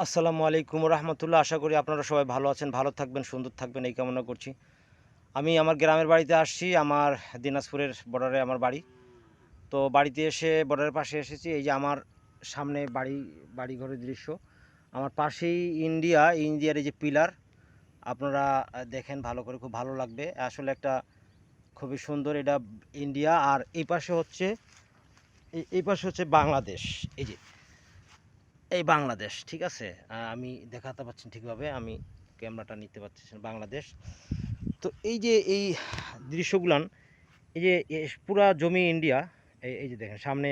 আসসালামু আলাইকুম রহমতুল্লাহ। আশা করি আপনারা সবাই ভালো আছেন, ভালো থাকবেন, সুন্দর থাকবেন এই কামনা করছি। আমি আমার গ্রামের বাড়িতে আসছি। আমার দিনাজপুরের বর্ডারে আমার বাড়ি। তো বাড়িতে এসে বর্ডারের পাশে এসেছি। এই যে আমার সামনে বাড়িঘরের দৃশ্য। আমার পাশেই ইন্ডিয়ার এই যে পিলার, আপনারা দেখেন ভালো করে, খুব ভালো লাগবে। আসলে একটা খুবই সুন্দর এটা ইন্ডিয়া। আর এই পাশে হচ্ছে বাংলাদেশ। এই যে এই বাংলাদেশ, ঠিক আছে। আমি দেখাতে পাচ্ছি ঠিকভাবে, আমি ক্যামেরাটা নিতে পারছি না। বাংলাদেশ। তো এই যে এই দৃশ্যগুলান, এই যে পুরা জমি ইন্ডিয়া। এই যে দেখেন সামনে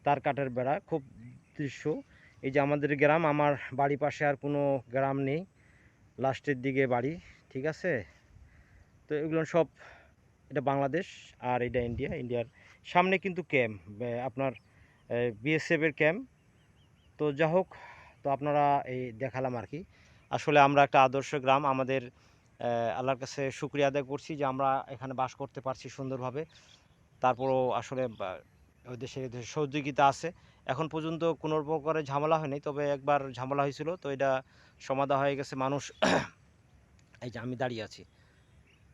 তার কাটার বেড়া, খুব দৃশ্য। এই যে আমাদের গ্রাম, আমার বাড়ি পাশে আর কোনো গ্রাম নেই, লাস্টের দিকে বাড়ি, ঠিক আছে। তো এগুলো সব, এটা বাংলাদেশ আর এটা ইন্ডিয়ার সামনে কিন্তু ক্যাম্প, আপনার বিএসএফের ক্যাম্প। তো যা হোক, তো আপনারা এই দেখালাম আর কি। আসলে আমরা একটা আদর্শ গ্রাম, আমাদের আল্লাহর কাছে শুকরিয়া আদায় করছি যে আমরা এখানে বাস করতে পারছি সুন্দরভাবে। তারপরও আসলে ওই দেশে সহযোগিতা আছে। এখন পর্যন্ত কোনো প্রকারের ঝামেলা হয়নি, তবে একবার ঝামেলা হয়েছিল, তো এটা সমাধা হয়ে গেছে। মানুষ এই যে আমি দাঁড়িয়ে আছি।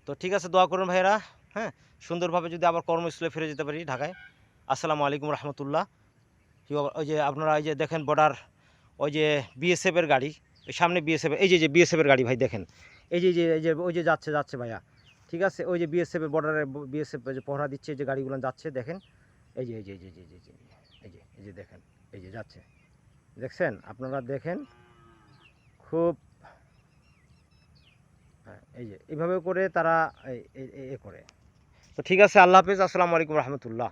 তো ঠিক আছে, দোয়া করুন ভাইয়েরা। হ্যাঁ, সুন্দরভাবে যদি আবার কর্মস্থলে ফিরে যেতে পারি ঢাকায়। আসসালামু আলাইকুম রহমতুল্লাহ। ওই যে আপনারা এই যে দেখেন বর্ডার, ওই যে বিএসএফের গাড়ি, ওই সামনে বিএসএফ, এই যে বিএসএফের গাড়ি ভাই দেখেন। এই যে ওই যে যাচ্ছে ভাইয়া, ঠিক আছে। ওই যে বিএসএফের বর্ডারে বিএসএফ যে পহরা দিচ্ছে, যে গাড়িগুলো যাচ্ছে দেখেন। এই যে দেখেন, এই যে যাচ্ছে, দেখছেন আপনারা দেখেন। খুব, হ্যাঁ, এই যে এইভাবে করে তারা এ করে। তো ঠিক আছে, আল্লাহ হাফেজ, আসসালামু আলাইকুম রহমতুল্লাহ।